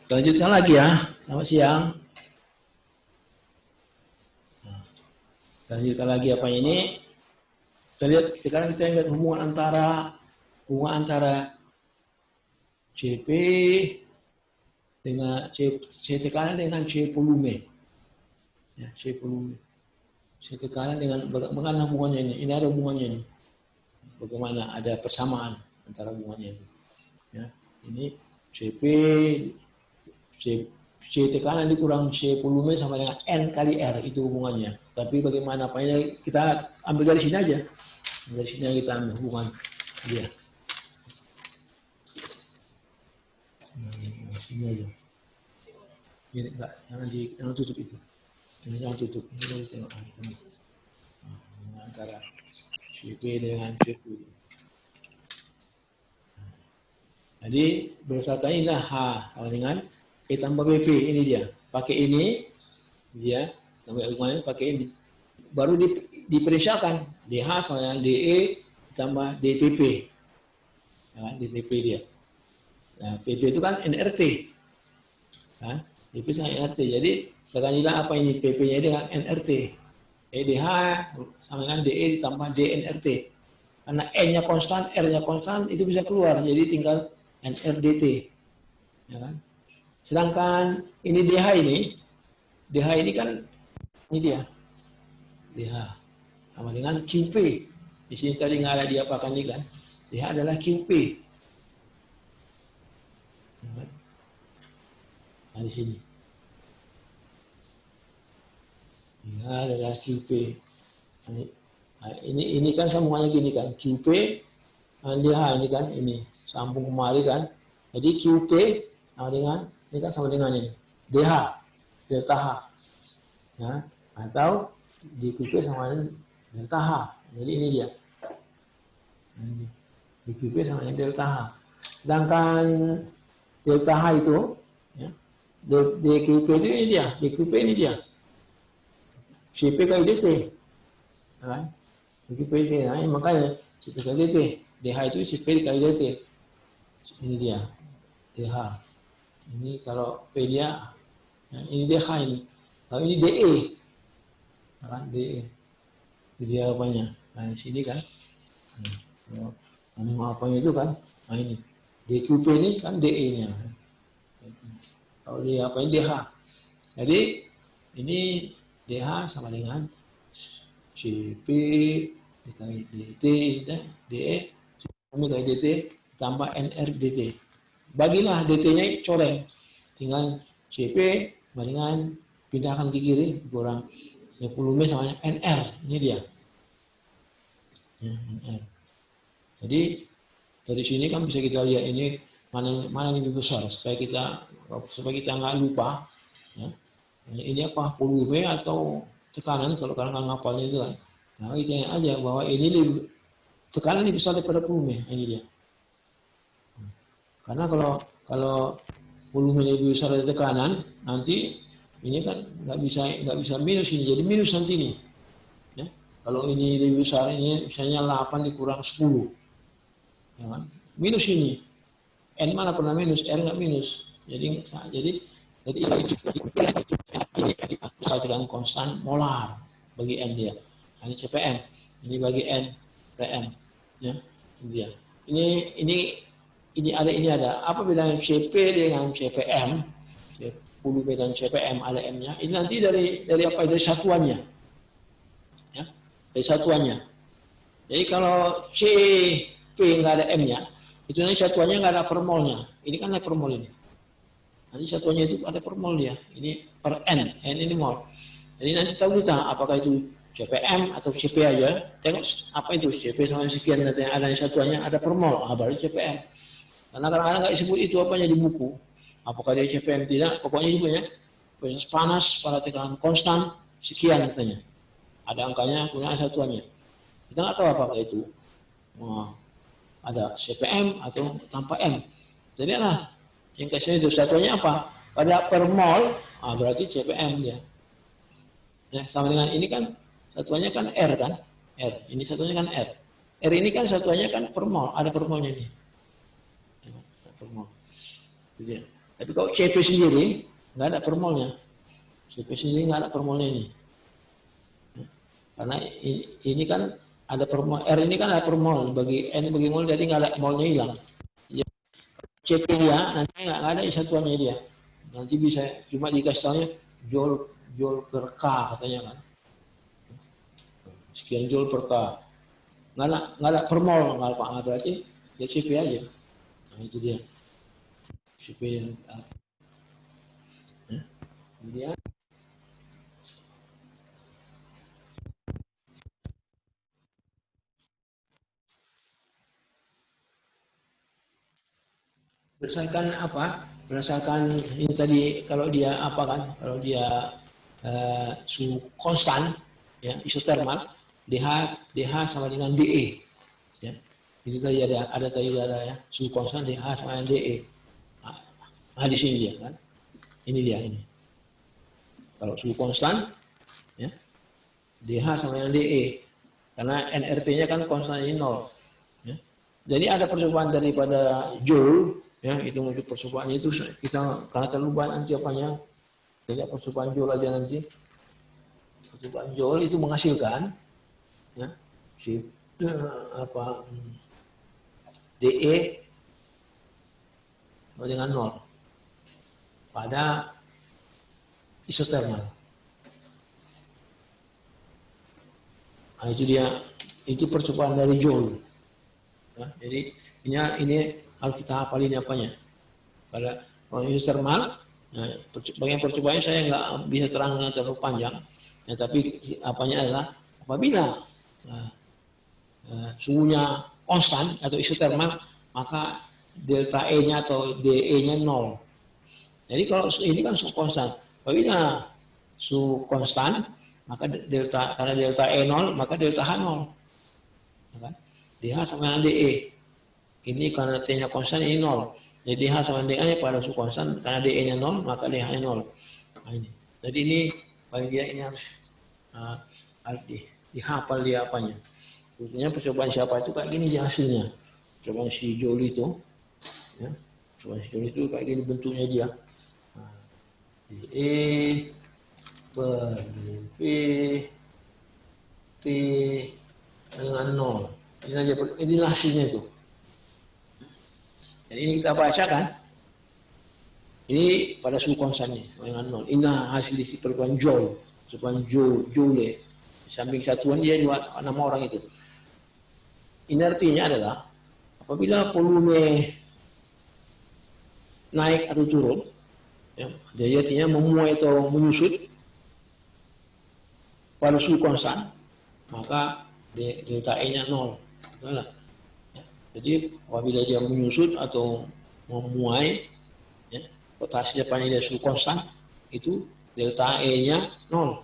Lanjutkan lagi ya. Selamat siang. Lanjutkan lagi apa ini? Kita lihat sekarang kita lihat hubungan antara CP dengan C tekanan dengan C volume. Ya, C volume. C tekanan dengan bagaimana hubungannya ini? Ini ada hubungannya ini. Bagaimana ada persamaan antara hubungannya ini. Ya, ini CP C tekanan dikurang C volume sama dengan N kali R, itu hubungannya. Tapi bagaimana apanya kita ambil dari sini aja. Dari sini kita ambil hubungan dia. Sini aja. Ini enggak, jangan tutup itu. Ini jangan tutup. Ini harus tengok antara CP dengan CP. Jadi berdasarkan inilah H sama dengan E tambah BP, ini dia. Pakai ini, dia tambah hubungannya pakai ini. Baru diperiksakan DH sama dengan DE tambah DPP. Ya, DPP dia. Nah, PP itu kan NRT. Nah, PP sama NRT. Jadi sekarang apa ini PP-nya dengan NRT. EDH sama dengan DE ditambah DNRT. Karena N-nya konstan, R-nya konstan, itu bisa keluar. Jadi tinggal NRDT. Ya kan? Sedangkan ini DH ini kan ini dia. DH sama dengan QP. Di sini tadi nggak ada diapakan ini kan. DH adalah QP. Nah, di sini. DH adalah QP. Nah, ini kan sambungannya gini kan. QP DH ini kan ini sambung kemari kan. Jadi QP sama dengan ini kan sama dengan ini DH delta H. Ya, atau di QP sama dengan delta H. Jadi ini dia. Di QP sama dengan delta H. Sedangkan delta H itu, ya, DQP itu ini dia. DQP ini dia. CP kali DT. Kan? DQP ini, nah, makanya CP kali DT. DH itu CP kali DT. Ini dia. DH. Ini kalau P dia, ya, ini DH ini. Kalau ini DE. Kan DE. Jadi apanya? Nah, di sini kan. Nah, apanya itu kan? Nah, ini. DQP ini kan DE-nya. Kalau dia apa ini DH. Jadi ini DH sama dengan CP dikali DT DE kali DT tambah NRDT. Bagilah DT-nya coreng. Tinggal CP dengan pindahkan ke kiri kurang volume sama NR. Ini dia. Ya, NR. Jadi dari sini kan bisa kita lihat ini mana yang lebih besar supaya kita nggak lupa. Ya. Ini apa volume atau tekanan kalau kalian ngapalnya itu kan. Nah kita tanya aja bahwa ini tekanan lebih besar daripada volume. Ini dia. Karena kalau volume lebih besar dari tekanan, nanti ini kan nggak bisa minus ini, jadi minus nanti ini. Ya. Kalau ini lebih besar, ini misalnya 8 dikurang 10. Ya kan? Minus ini. N mana pernah minus, R nggak minus. Jadi ini dengan konstan molar bagi N dia. Ini CPM. Ini bagi N. PM. Ya, ini dia. Ini ada. Apa bedanya CP dengan CPM? 10 dan CPM ada M-nya. Ini nanti dari apa? Dari satuannya. Ya, dari satuannya. Jadi kalau CP nggak ada M-nya, itu nanti satuannya nggak ada per molnya. Ini kan ada per mol ini. Nanti satuannya itu ada per mol dia. Ini per N ini mol. Jadi nanti tahu kita apakah itu CPM atau CP aja. Tengok apa itu CP sama sekian, nanti ada satuannya ada per mol. Baru CPM. Karena kadang-kadang nggak disebut itu apanya di buku. Apakah dia CPM tidak? Pokoknya disebutnya proses panas pada tekanan konstan sekian katanya. Ada angkanya, punya satuannya. Kita nggak tahu apakah itu ada CPM atau tanpa M. Jadi yang kasih itu satuannya apa? Pada per mol, berarti CPM dia. Ya, sama dengan ini kan satuannya kan R kan? R. Ini satuannya kan R. R ini kan satuannya kan per mol, ada per molnya ini. Ya, per mol. Jadi, tapi kalau CP sendiri nggak ada per molnya. CP sendiri nggak ada per molnya ini. Ya, karena ini kan ada per mol, R ini kan ada per mol, bagi N bagi mol, jadi nggak ada molnya hilang. Ya, CP dia nanti nggak ada satuannya dia. Nanti bisa cuma dikasih tahunya joule per K katanya kan. Sekian joule per K. Nggak ada per mol, nggak apa, berarti dia CP aja. Nah itu dia. CP yang kemudian berdasarkan apa? Berdasarkan ini tadi, kalau dia apa kan? Kalau dia suhu konstan, ya, isotermal, DH sama dengan DE. Ya. Itu tadi ada tadi ada ya, suhu konstan DH sama dengan DE. Nah, di sini dia kan. Ini dia ini. Kalau suhu konstan, ya, DH sama dengan DE. Karena NRT-nya kan konstan ini 0. Ya. Jadi ada percobaan daripada Joule, ya, itu untuk percobaannya itu kita karena terlalu banyak nanti apanya. Jadi percobaan Joule aja nanti. Percobaan Joule itu menghasilkan, ya, DE dengan 0 pada isotermal. Nah, itu dia, itu percobaan dari Joule. Ya, jadi ini harus kita hafal ini apanya. Pada isotermal, nah, bagian percobaannya saya nggak bisa terangkan terlalu panjang. Ya, tapi apanya adalah apabila suhunya konstan atau isotermal, maka delta E-nya atau DE-nya 0. Jadi kalau ini kan suhu konstan. Apabila suhu konstan, maka karena delta E 0, maka delta H 0. Ya kan? DH sama dengan DE. Ini karena T-nya konstan, ini 0. Jadi DH sama DA nya pada suhu konstan, karena DE-nya 0, maka DH-nya 0. Nah, ini. Jadi ini paling tidak ini harus dihafal dia apanya. Sebetulnya percobaan siapa itu kayak gini dia hasilnya. Percobaan si Joule itu, ya. Percobaan si Joule itu kayak gini bentuknya dia. E per P T dengan 0. Inilah hasilnya itu. Dan ini kita bacakan. Ini pada suhu konstan dengan 0. Inilah hasil isi percobaan Joule. Percobaan Joule. Samping satuan dia dua nama orang itu. Ini artinya adalah apabila volume naik atau turun, ya, dia artinya memuai atau menyusut pada suhu konstan, maka delta E-nya 0. Betul lah. Ya. Jadi apabila dia menyusut atau memuai, ya, rotasi depannya dia suhu konstan, itu delta E-nya 0.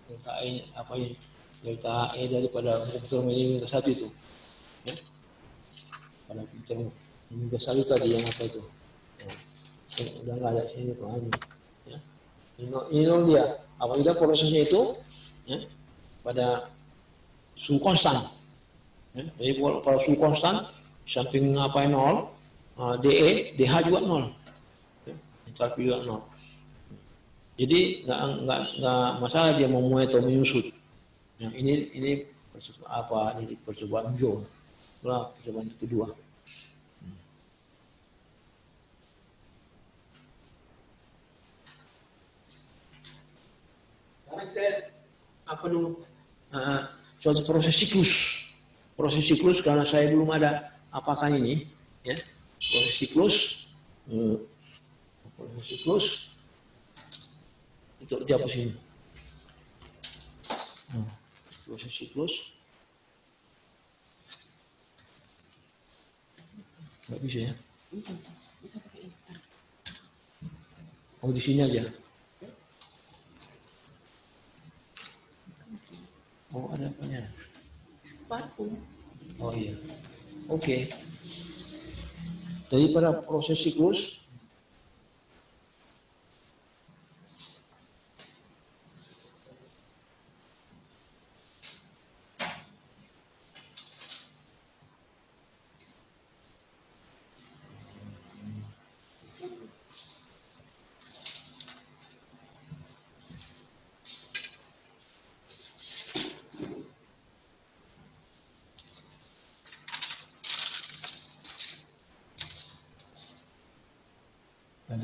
Delta E apa ini? Delta E daripada komputer satu itu. Ya. Pada komputer satu tadi yang apa itu? Ya. Udah nggak ada sini ini. Ya. Ini dia. Apabila prosesnya itu, ya, pada suhu konstan, ya, jadi pada suhu konstan samping apa 0, DE, DH juga 0, ya, entalpi juga 0. Jadi nggak masalah dia memuai atau menyusut. Ya, ini Jadi percobaan John. Itulah percobaan kedua. Sekarang kita apa dulu? Suatu proses siklus. Proses siklus karena saya belum ada apakan ini, ya. Proses siklus, itu dihapus ini. Proses siklus, nggak bisa ya? Bisa pakai ini. Oh di sini aja. Oh ada apanya? Parfum. Oh iya. Oke. Jadi pada proses siklus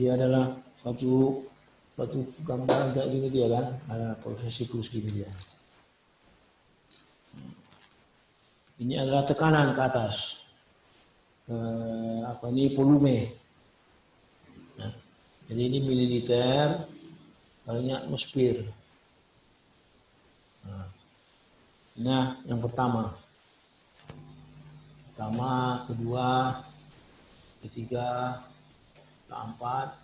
dia adalah satu gambaran kayak gini dia kan, ada proses siklus gini dia. Ini adalah tekanan ke atas, ini volume. Nah, jadi ini mililiter kalinya atmosfer. Nah, yang pertama, kedua, ketiga, keempat,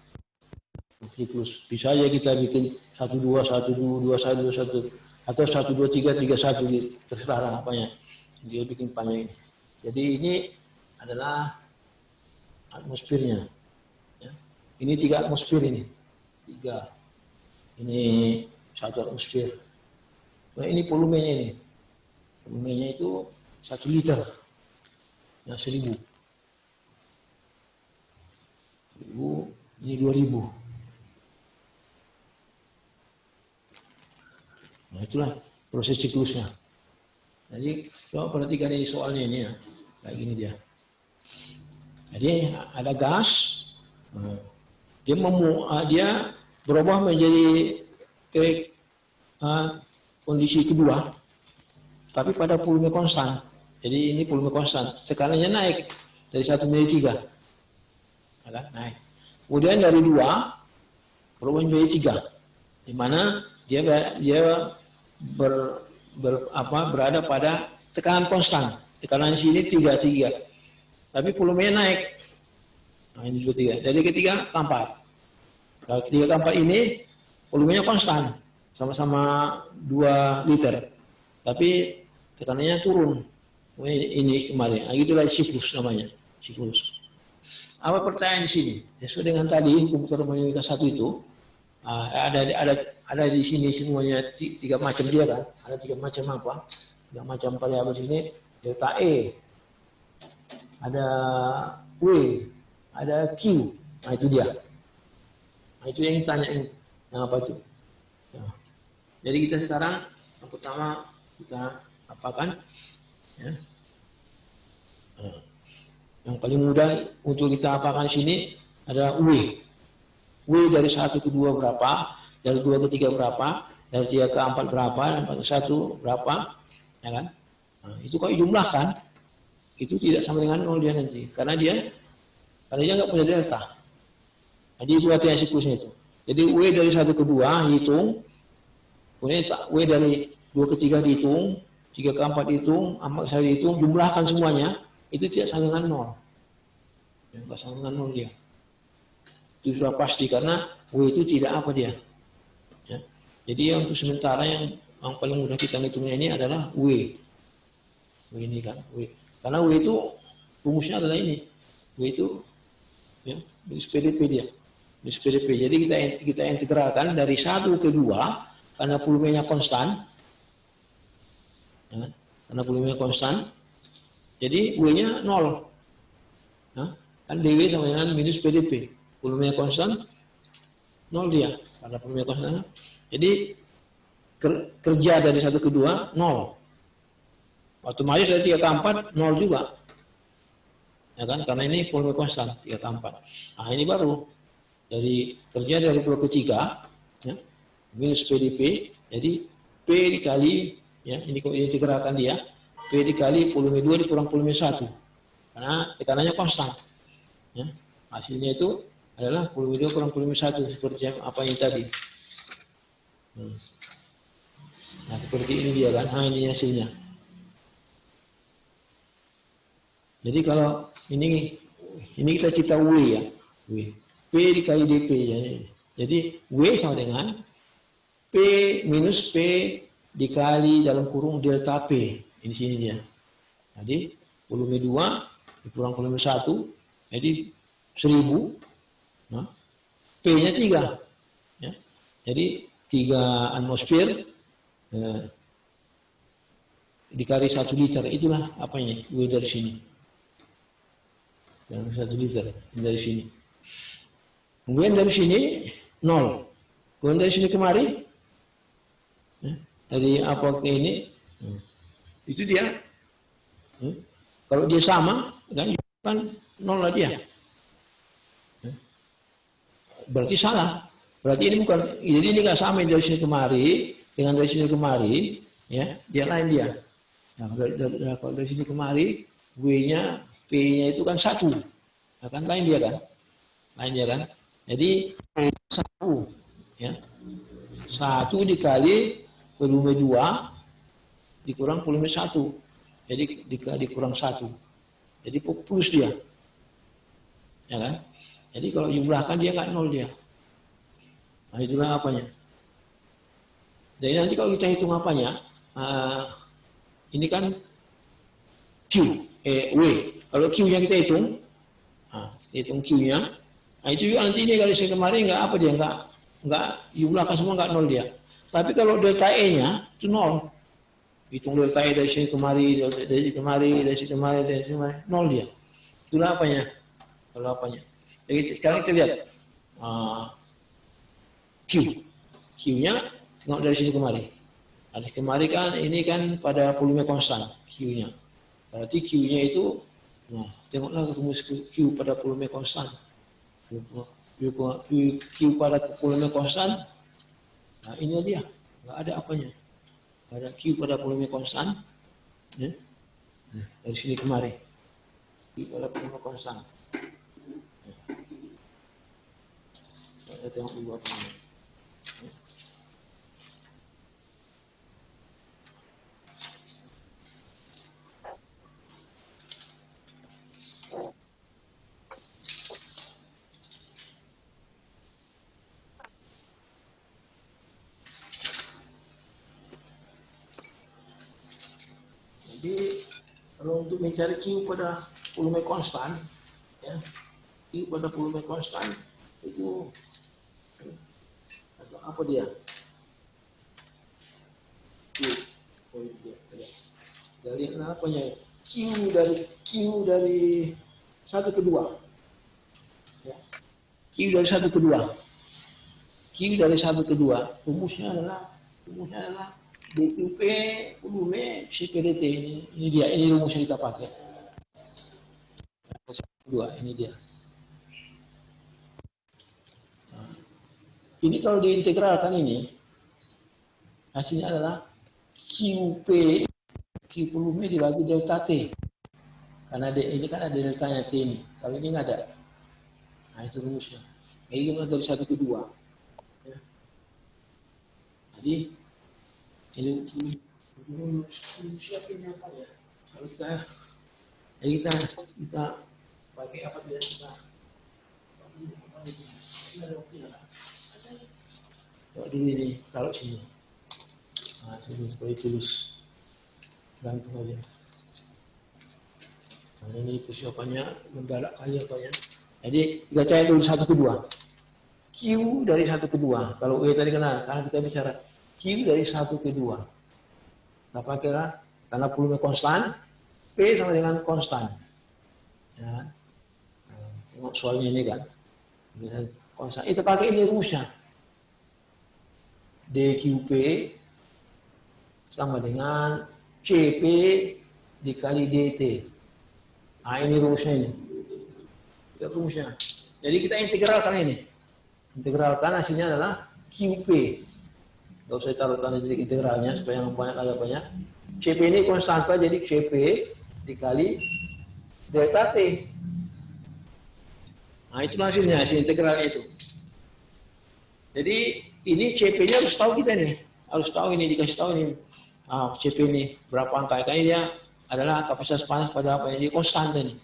siklus. Bisa aja kita bikin 1 2 1 2 2 1 2 1 atau 1 2 3 3 1, terserah lah apanya. Dia bikin panjang ini. Jadi ini adalah atmosfernya. Ya. Ini 3 atmosfer ini. 3. Ini 1 atmosfer. Nah, ini volumenya ini. Volumenya itu 1 liter. Nah, 1000. Ini 2000. Nah, itulah proses siklusnya. Jadi coba perhatikan ini soalnya ini ya, kayak gini dia. Jadi ada gas, dia berubah menjadi kondisi kedua, tapi pada volume konstan. Jadi ini volume konstan, tekanannya naik dari 1 menjadi 3. Naik. Kemudian dari 2 berubah menjadi 3, di mana dia berada pada tekanan konstan. Tekanan di sini 3, tapi volumenya naik. Nah, ini juga 3. Dari ketiga ke 4. Kalau ketiga ke 4 ini volumenya konstan, sama-sama 2 liter, tapi tekanannya turun. Ini kemarin. Nah, itulah siklus namanya, siklus. Apa pertanyaan di sini? Sesuai dengan tadi hukum termodinamika 1 itu, ada di sini semuanya 3 macam dia kan? Ada 3 macam apa? 3 macam variabel sini. Delta E, ada W, ada Q. Nah itu dia. Nah itu yang ditanyain. Yang apa itu? Nah, jadi kita sekarang yang pertama kita apakan? Ya. Nah, yang paling mudah untuk kita apakan sini adalah W. W dari 1 ke 2 berapa, dari 2 ke 3 berapa, dari 3 ke 4 berapa, dan 4 ke 1 berapa, ya kan? Nah, itu kalau dijumlahkan, itu tidak sama dengan 0 dia nanti, karena dia nggak punya delta. Jadi itu artinya siklusnya itu. Jadi W dari 1 ke 2 hitung, kemudian W dari 2 ke 3 dihitung, 3 ke 4 dihitung, 4 ke 1 dihitung, jumlahkan semuanya, itu tidak sama dengan 0. Nggak sama dengan 0 dia. Itu sudah pasti karena W itu tidak apa dia. Ya. Jadi untuk sementara yang paling mudah kita hitungnya ini adalah W. W ini kan, W. Karena W itu rumusnya adalah ini. W itu ya, minus PdP dia. Minus PdP. Jadi kita integralkan dari 1 ke 2 karena volumenya konstan. Ya, karena volumenya konstan. Jadi W-nya 0. Nah, kan dW sama dengan minus PdP. Volumenya konstan 0 dia. Karena volumenya konstan. Jadi kerja dari 1 ke 2 0. Otomatis dari 3 tambah 4, 0 juga. Ya kan? Karena ini volume konstan, 3 tambah 4. Nah, ini baru. Jadi, terjadi dari pulau ketiga, ya, minus PdP, jadi P dikali, ya, ini kalau integralkan dia, P dikali volume 2 dikurang volume 1. Karena tekanannya konstan. Ya. Hasilnya itu adalah volume 2 kurang volume 1, seperti yang apa ini tadi. Nah, seperti ini dia kan, nah ini hasilnya. Jadi kalau ini kita cita W ya, W. P dikali dP ya. Jadi W sama dengan P minus P dikali dalam kurung delta P. Ini sini dia. Jadi volume 2 dikurang volume 1, jadi 1000. Nah, P-nya 3. Ya. Jadi 3 atmosfer dikali 1 liter. Itulah apanya W dari sini. Yang 1 liter dari sini. Kemudian dari sini 0. Kemudian dari sini kemari, ya, dari apa ke ini, itu dia. Ya, kalau dia sama, kan 0 lah dia. Ya, berarti salah. Berarti ini bukan. Jadi ini nggak sama dari sini kemari dengan dari sini kemari. Ya, dia lain dia. Nah, kalau dari sini kemari, W-nya, P-nya itu kan 1. Nah, kan lain dia kan? Lain dia kan? Jadi 1, ya. 1 dikali volume 2 dikurang volume 1. Jadi dikurang 1. Jadi plus dia. Ya kan? Jadi kalau jumlahkan dia nggak 0 dia. Nah, itulah apanya. Jadi nanti kalau kita hitung apanya, ini kan W. Kalau Q-nya kita hitung, hitung Q-nya, nah itu juga nanti ini kali saya kemarin nggak apa dia, nggak jumlahkan semua nggak 0 dia. Tapi kalau delta E-nya itu 0. Hitung delta E dari sini kemari, dari sini kemari, dari sini kemari, dari sini kemari, 0 dia. Itulah apanya. Kalau apanya. Jadi sekarang kita lihat Q. Q-nya tengok dari sini kemari. Dari kemari kan ini kan pada volume konstan Q-nya. Berarti Q-nya itu, nah, tengoklah rumus Q pada volume konstan. Q pada volume konstan. Nah, ini dia. Nggak ada apanya. Ada Q pada volume konstan. Ya. Nah, dari sini kemari. Q pada volume konstan. Ya. Kita tengok dulu apanya. Ya. Jadi kalau untuk mencari Q pada volume konstan, ya, Q pada volume konstan itu atau apa dia? Q, dari apanya? Q dari 1 ke 2. Ya. Q dari 1 ke 2. Q dari 1 ke 2. Rumusnya adalah DQP volume CPDT. Ini dia, ini rumus yang kita pakai. Dua, ini dia. Nah, ini kalau diintegralkan ini, hasilnya adalah QP, Q volume dibagi delta T. Karena ini kan ada deltanya T ini. Kalau ini nggak ada. Nah, itu rumusnya. Ini dari 1 ke 2. Ya. Jadi, ini siapin apa ya? Kalau kita pakai apa dia kita coba dulu ini taruh sini. Nah, sini supaya tulis gantung aja. Nah, ini persiapannya mendadak kali apa ya? Jadi kita cari dulu 1 ke 2. Q dari 1 ke 2. Kalau E tadi kenal, karena kita bicara Q dari 1 ke 2. Apa kira? Karena volume konstan, P sama dengan konstan. Ya. Tengok soalnya ini kan. Konstan. Itu pakai ini rumusnya. DQP sama dengan CP dikali dt. Nah, ini rumusnya ini. Itu rumusnya. Jadi kita integralkan ini. Integralkan hasilnya adalah QP. Gak usah taruh tanda titik integralnya supaya yang banyak agak banyak. CP ini konstanta, jadi CP dikali delta T. Nah, itu hasilnya, hasil integralnya itu. Jadi ini CP-nya harus tahu kita nih. Harus tahu ini, dikasih tahu ini. Nah, CP ini berapa angka? Kayaknya dia adalah kapasitas panas pada apa ini konstanta nih.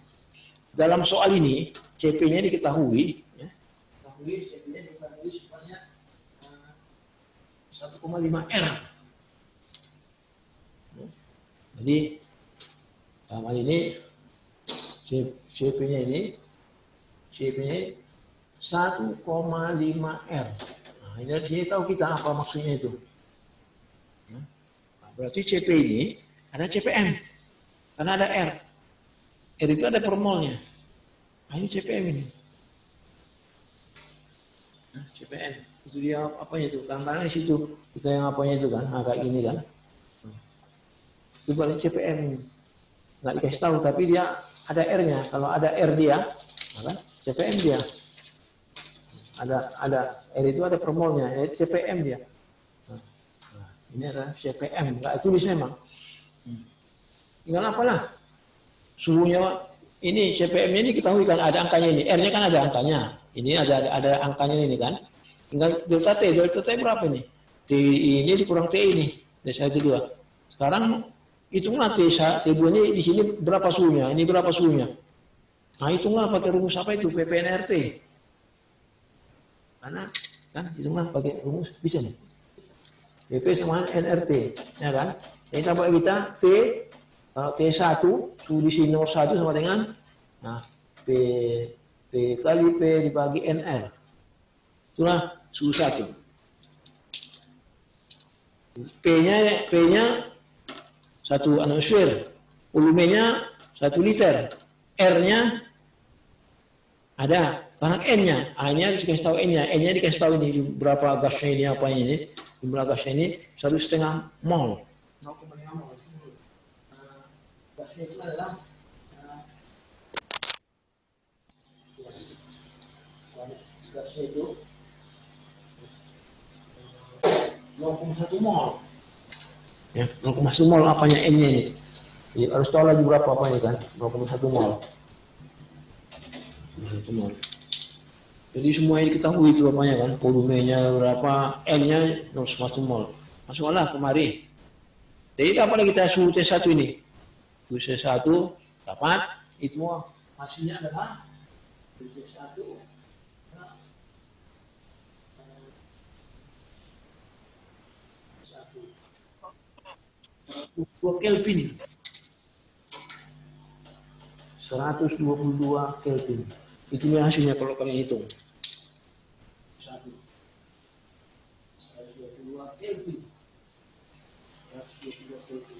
Dalam soal ini CP-nya diketahui, ya. CP-nya diketahui sebanyak 1,5 R. Jadi dalam hal ini CP-nya ini 1,5 R. Nah, ini dari sini tahu kita apa maksudnya itu. Nah, berarti CP ini ada CPM karena ada R. R itu ada per molnya. Nah, ini CPM ini. Nah, CPM itu dia apanya itu? Tantangan di situ kita yang apanya itu kan, kayak gini kan. Itu paling CPM ini. Nggak dikasih tahu tapi dia ada R-nya. Kalau ada R dia, maka CPM dia. Ada R itu ada per molnya, CPM dia. Nah, ini adalah CPM, nggak tulis memang. Tinggal apalah suhunya ini CPM-nya ini ketahui kan ada angkanya ini, R-nya kan ada angkanya. Ini ada angkanya ini kan. Tinggal delta T berapa ini? T ini dikurang T ini, D1 2. Sekarang hitunglah T2 ini di sini berapa suhunya, ini berapa suhunya. Nah, hitunglah pakai rumus apa itu PPNRT. Karena kan hitunglah pakai rumus bisa nih. PP sama NRT, ya kan? Jadi tambah kita T kalau T1 suhu di sini nomor 1 sama dengan nah P kali P dibagi NR. Itulah suhu 1. P-nya 1 atmosfer, volumenya 1 liter, R-nya ada, karena N-nya, A-nya dikasih tahu N-nya, N-nya dikasih tahu ini berapa gasnya ini, apa ini, jumlah gasnya ini 1,5 mol. 0,5 mol. Gasnya itu adalah gasnya itu 0,1 mol. Ya, 0,1 mol apanya N-nya ini. Jadi harus tahu lagi berapa apa ini kan, 0,1 mol. 0,1 mol. Jadi semua yang diketahui itu apanya kan, volumenya berapa, N-nya 0,1 mol. Masuklah kemari. Jadi apa lagi kita suhu T1 ini? Suhu T1 dapat, itu hasilnya adalah suhu T1 2 Kelvin. 122 Kelvin. Itu hasilnya kalau kalian hitung. 122 Kelvin. 122 Kelvin.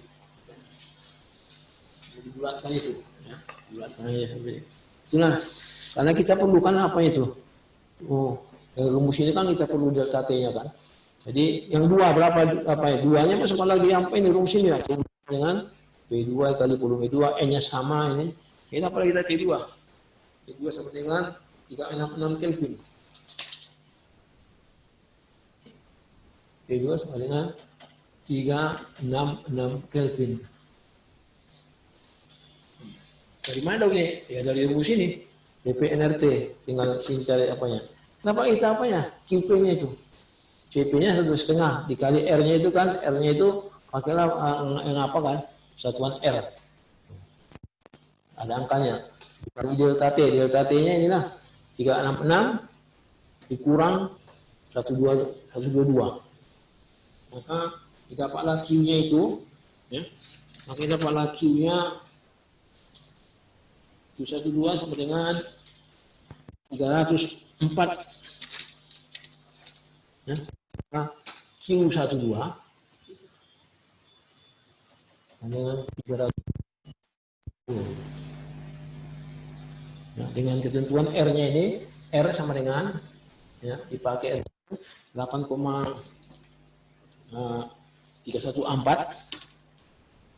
Jadi bulatkan itu, ya. Bulatkan aja sampai. Itulah. Karena kita perlukan apa itu? Oh, rumus ini kan kita perlu delta T-nya kan. Jadi yang dua berapa apa ya? Duanya masuk lagi apa ini rumus ini ya? Dengan P2 kali volume 2, N-nya sama ini. Ini apa lagi kita C2? C2 sama dengan 366 Kelvin. C2 sama dengan 366 Kelvin. Dari mana dong ini? Ya dari rumus ini. PPNRT. Tinggal sini cari apanya. Kenapa kita apanya? QP-nya itu. CP-nya 1,5 dikali R-nya itu kan, R-nya itu pakailah yang apa kan? Satuan R. Ada angkanya. Bagi delta T-nya inilah 366 dikurang 122. Maka kita dapatlah Q-nya itu, ya. Maka kita dapatlah Q-nya Q12 sama dengan 304. Ya. Nah, Q12 dengan 300. Nah, dengan ketentuan R-nya ini, R sama dengan ya, dipakai 8,314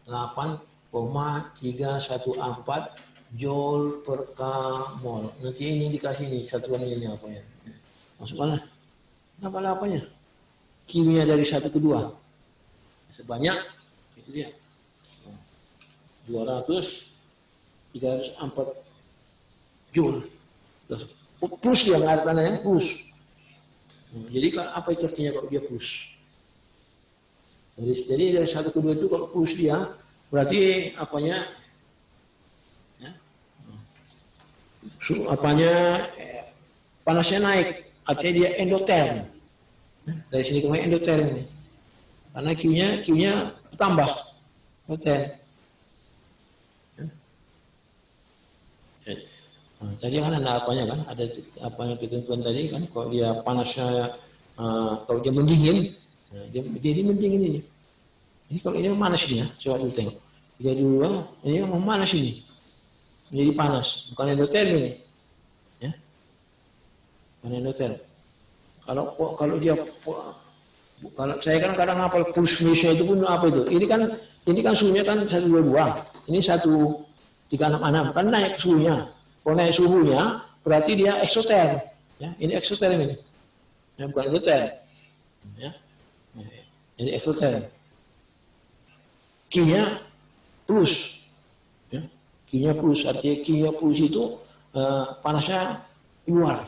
8,314 0,314 joule per K mol. Nanti ini dikasih nih satuan ini apa ya? Masukkanlah. Apa apanya? Kimia dari 1 ke 2 sebanyak itu dia 304 joule. Plus dia nggak ada tandanya plus. Jadi apa itu artinya kalau dia plus? Jadi dari 1 ke 2 itu kalau plus dia berarti apanya? Ya, panasnya naik, artinya dia endoterm. Dari sini kemana endoterm ini? Karena Q-nya tambah endoterm. Nah, tadi kan ada apanya kan? Ada apanya ketentuan tadi kan? Kalau dia panasnya, kalau dia mendingin, nah, dia mendingin ini. Ini kalau ini panas ini ya, coba dulu tengok. 32, ini mau panas ini. Menjadi panas, bukan endoterm ini. Ya. Bukan endoterm. Kalau dia, kalau saya kan kadang hafal pulse minusnya itu pun apa itu? Ini kan suhunya kan 122, ini 1366 kan naik suhunya. Kalau naik suhunya berarti dia eksoterm. Ya, ini eksoterm ini. Ya, bukan endoterm. Ya. Jadi eksoterm. Q-nya plus. Ya. Q-nya plus, artinya Q-nya plus itu panasnya keluar.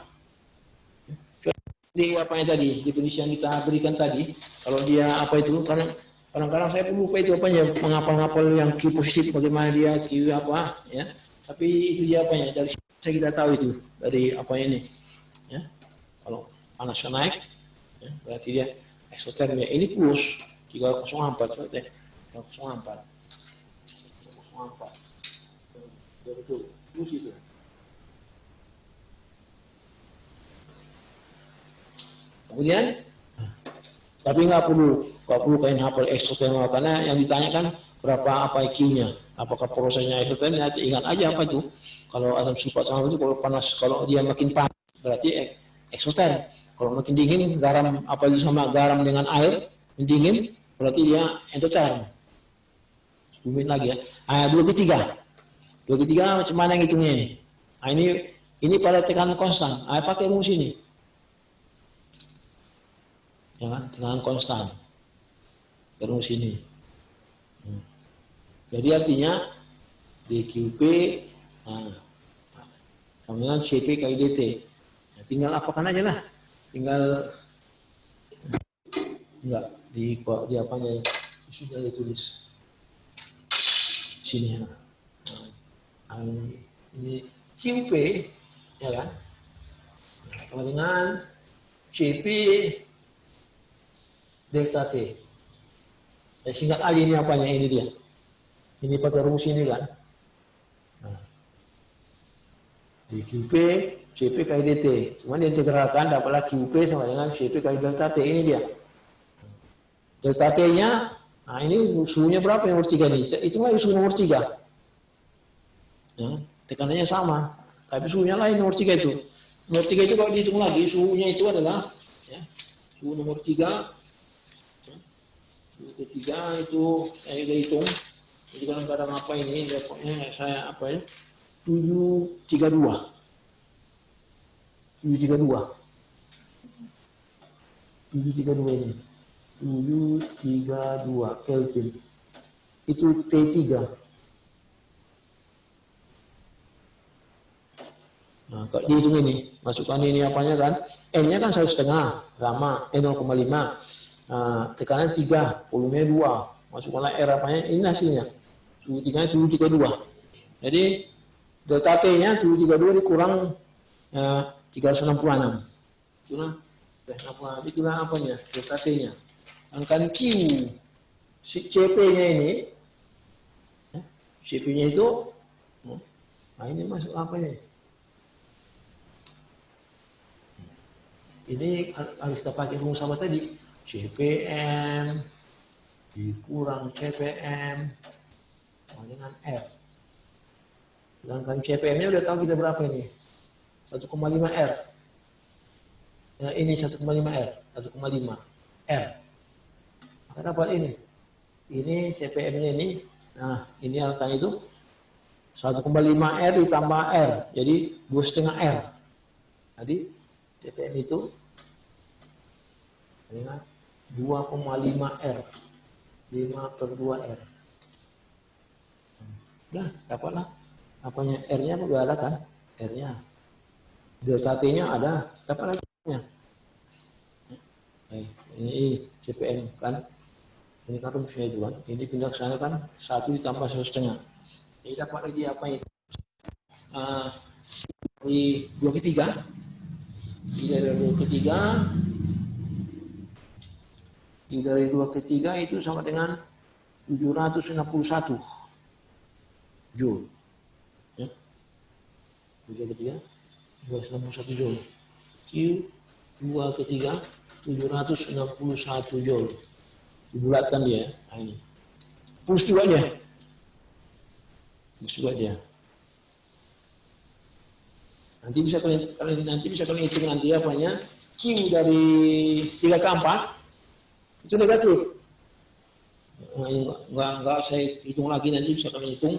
Di apa yang tadi, definisi yang kita berikan tadi, kalau dia apa itu, karena kadang-kadang saya pun lupa itu apanya, mengapal-ngapal yang Q positif, bagaimana dia Q apa, ya. Tapi itu dia apanya, dari saya kita tahu itu, dari apa ini, ya. Kalau panasnya naik, ya, berarti dia eksoterm ya. Ini plus 304, coba deh, 304, 304, betul, plus itu. Kemudian, tapi nggak perlu kayak hafal eksoterm, karena yang ditanyakan berapa apa IQ-nya, apakah prosesnya eksoterm, ingat aja apa itu. Kalau asam sulfat sama itu kalau panas, kalau dia makin panas berarti eksoterm. Kalau makin dingin, garam apa itu sama garam dengan air mendingin berarti dia endoterm. 10 menit lagi ya. Dua ketiga macam mana yang hitungnya ini? Nah, ini pada tekanan konstan. Pakai rumus ini. Ya kan? Tekanan konstan. Rumus ini. Jadi artinya dQp sama dengan Cp kali dt. Nah, tinggal apakan aja lah. Tinggal enggak di apanya sudah ditulis sini. Nah, ini Qp ya kan? Sama dengan Cp delta T. Singkat aja ini apanya, ini dia. Ini pakai rumus ini kan. Nah, di QP, CP kali DT. Cuma diintegralkan dapatlah QP sama dengan CP kali delta T. Ini dia. Delta T-nya, nah ini suhunya berapa nomor 3 nih? Itu lagi suhu nomor 3. Ya, tekanannya sama. Tapi suhunya lain nomor 3 itu. Nomor 3 itu kalau dihitung lagi, suhunya itu adalah ya, suhu nomor 3. Ketiga itu saya udah hitung. Jadi kadang-kadang apa ini dapatnya saya apa ya? 732. 732 ini. 732 Kelvin. Itu T3. Nah, kalau dihitung ini, masukkan ini apanya kan? N-nya kan 1,5, gamma, 0,5. Tekanan 3, volumenya 2. Masukkanlah R apanya, ini hasilnya. Suhu 3 732. Jadi delta T-nya 732 dikurang 366. Itulah apanya, delta T-nya. Sedangkan Q, CP-nya ini, CP-nya itu, nah ini masuk apa ini? Ini harus kita pakai rumus apa tadi? CPM dikurang CPM sama dengan R. Sedangkan CPM-nya udah tahu kita berapa ini? 1,5 R. Nah, ini 1,5 R. 1,5 R. Maka dapat ini. Ini CPM-nya ini Nah, ini angkanya itu 1,5 R ditambah R, jadi 2,5 R. Jadi CPM itu 2,5 R, 5/2 R. Nah, dapatlah apanya, R-nya udah ada kan? R-nya. Delta T-nya ada, dapat lagi-nya. Ini CPM kan? Ini kan rumusnya itu kan? Ini pindah ke sana kan? 1 ditambah 1,5. Jadi dapat lagi apa itu? Di 2/3. Dari 2/3. Dari 2/3 itu sama dengan 761 Joule. Ya. 2/3. 261 Joule. Q 2/3 761 Joule. Dibulatkan dia. Nah, ini. Plus juga dia. Plus juga dia. Nanti bisa kalian hitung nanti apanya. Q dari 3 ke 4 itu negatif. Enggak saya hitung lagi, nanti bisa kalian hitung.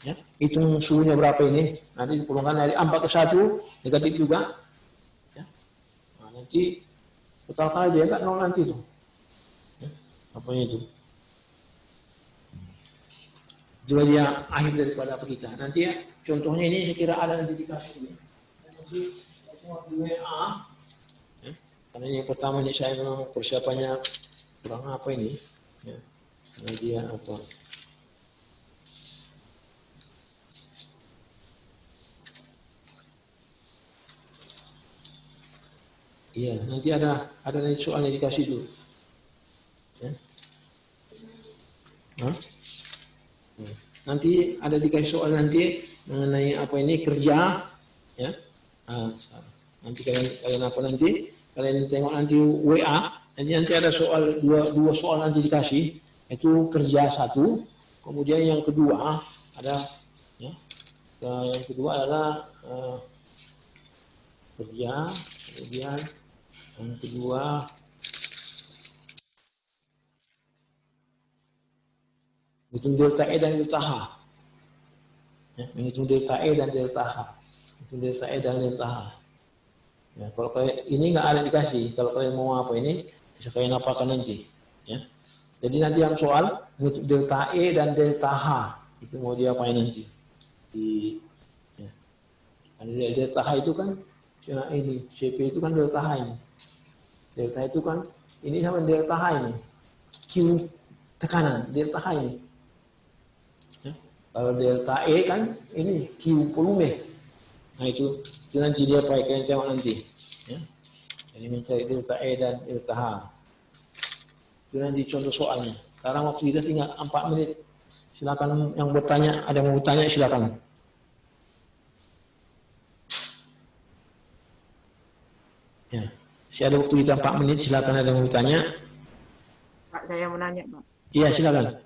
Ya, hitung suhunya berapa ini. Nanti dipulangkan dari 4 ke 1 negatif juga. Ya. Nah, nanti total kali dia enggak 0 nanti itu. Ya. Apanya itu? Itu dia akhir daripada apa kita. Nanti ya, contohnya ini saya kira ada nanti dikasih ini. Nanti semua di WA. Ya. Karena yang pertama ini saya memang persiapannya kurang apa ini. Ya. Nah, dia apa? Iya, nanti ada soalnya dikasih dulu. Ya. Hah? Nanti ada dikasih soal nanti mengenai apa ini kerja, ya. Nanti kalian apa nanti? Kalian tengok nanti WA. Nanti ada soal dua soal nanti dikasih. Itu kerja 1. Kemudian yang kedua ada, ya. Yang kedua adalah kerja. Kemudian yang kedua hitung delta E dan delta H. Ya, menghitung delta E dan delta H. Hitung delta E dan delta H. Ya, kalau kalian ini nggak ada dikasih, kalau kalian mau apa ini bisa kalian apakan nanti. Ya. Jadi nanti yang soal menghitung delta E dan delta H itu mau diapain nanti. Ya. Delta H itu kan ini CP itu kan delta H ini. Delta itu kan ini sama delta H ini. Q tekanan delta H ini. Ya. Kalau delta E kan ini Q volume. Nah itu nanti dia pakai kalian tengok nanti. Ya. Jadi mencari delta E dan delta H. Itu nanti contoh soalnya. Sekarang waktu kita tinggal 4 menit. Silakan yang bertanya, ada yang mau bertanya silakan. Ya. Masih ada waktu kita 4 menit, silakan ada yang mau bertanya. Pak, saya mau nanya, Pak. Iya, silakan.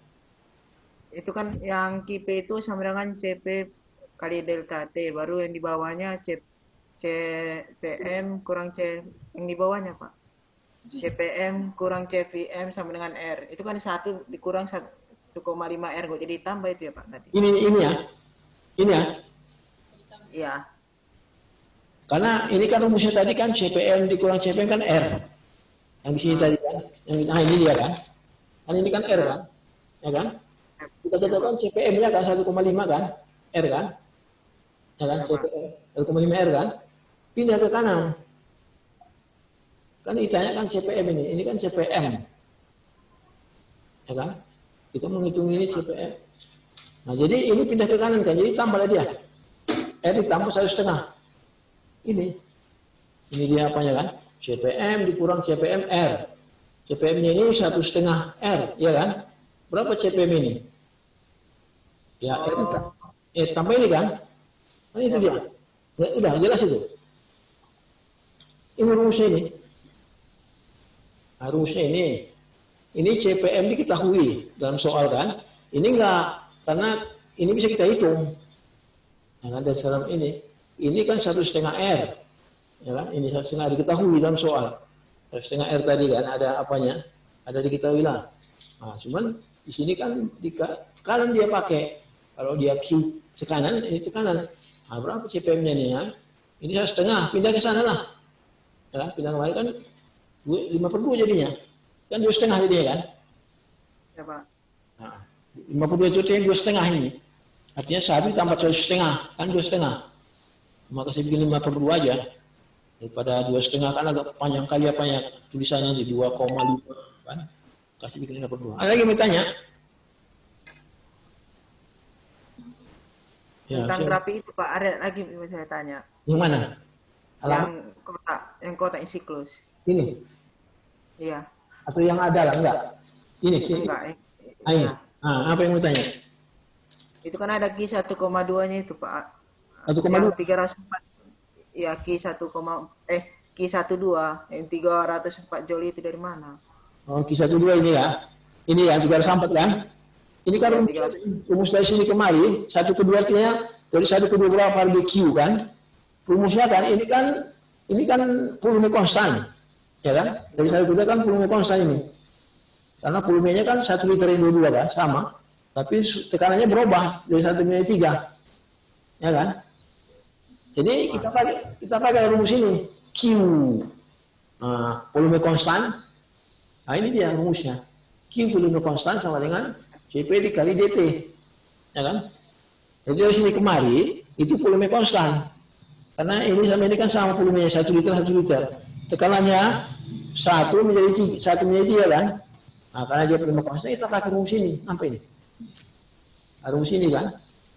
Itu kan yang KIP itu sama dengan CP kali delta T, baru yang di bawahnya CPM kurang C yang di bawahnya, Pak. CPM kurang CVM sama dengan R. Itu kan 1 dikurang 1,5 R, kok jadi tambah itu ya, Pak, tadi. Ini ya. Ini ya. Iya. Karena ini kan rumusnya tadi kan CPM dikurang CPM kan R. Yang di sini tadi kan. Nah ini dia kan. Kan ini kan R kan. Ya kan? Kita tetapkan CPM-nya kan 1,5 kan. R kan. Ya kan? CPM 1,5 R kan. Pindah ke kanan. Kan ditanya kan CPM ini kan CPM. Ya kan? Kita menghitung ini CPM. Nah jadi ini pindah ke kanan kan. Jadi tambahlah dia. R ditambah 1,5. Ini dia apanya kan? CPM dikurang CPM R. CPM-nya ini 1,5 R, ya kan? Berapa CPM ini? Ya, tambah ini kan? Nah, itu dia. Ya, udah jelas itu. Ini rumusnya ini. Nah, rumusnya ini. Ini CPM diketahui dalam soal kan? Ini enggak, karena ini bisa kita hitung. Nah, dari dalam ini kan 1,5 R, ya kan? Ini 1,5 diketahui dalam soal. 1,5 R tadi kan ada apanya? Ada diketahui lah. Nah, cuman Di sini kan di kanan dia pakai. Kalau dia Q tekanan, ini tekanan. Nah, berapa CPM-nya nih ya? Ini 1,5, pindah ke sana lah. Ya, pindah kemarin kan 5/2 jadinya. Kan 2,5 jadinya kan? Ya Pak. Nah, 52 itu artinya 2,5 ini. Artinya 1 tambah 1,5, kan 2,5. Maka saya bikin 5/2 aja. Daripada 2,5 kan agak panjang kali apa ya tulisannya di 2,5 kan. Kasih bikin 5/2. Ada lagi yang mau tanya? Ya, Tentang grafi itu Pak, ada lagi yang saya tanya. yang mana? Yang kotak siklus. Ini Iya. atau yang ada lah enggak? Ini sih. Enggak. Ini. Iya. Ah, apa yang mau tanya? Itu kan ada Q 1,2-nya itu Pak. 1,2. Yang 304. Ya Q 1,2 yang 304 Joule itu dari mana? Oh, kisah 2 ini ya. Ini ya 304 kan? Ini kan rumus dari sini kemari 1 ke 2 artinya dari 1 ke 2 berapa harga Q kan? Rumusnya kan ini kan volume konstan. Ya kan? Dari 1 ke 2 kan volume konstan ini. Karena volumenya kan 1 liter yang 22 kan sama. Tapi tekanannya berubah dari 1 menjadi 3. Ya kan? Jadi kita pakai rumus ini Q volume konstan. Nah ini dia rumusnya. Q volume konstan sama dengan CP dikali DT. Ya kan? Jadi dari sini kemari itu volume konstan. Karena ini sama ini kan sama volumenya 1 liter 1 liter. Tekanannya 1 menjadi 3 kan? Nah, karena dia volume konstan kita pakai rumus ini. Apa ini? Rumus ini kan?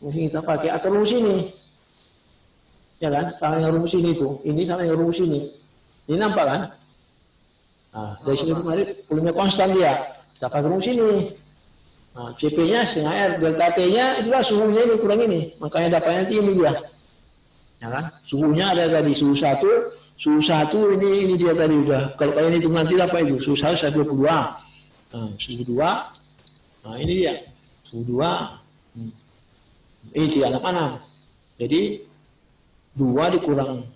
Rumus ini kita pakai atau rumus ini. Ya kan? Sama dengan rumus ini tuh. Ini sama dengan rumus ini. Ini nampak kan? Nah, dari sini kemarin volume konstan dia. Kita pakai rumus ini. Nah, CP-nya setengah R, delta T-nya itulah suhunya ini kurang ini. Makanya dapatnya nanti ini dia. Ya kan? Suhunya ada tadi suhu 1 ini dia tadi udah. Kalau kalian hitung nanti apa itu? Suhu 1 120. Nah, suhu 2. Nah, ini dia. Suhu 2. Ini dia anak-anak. Jadi 2 dikurang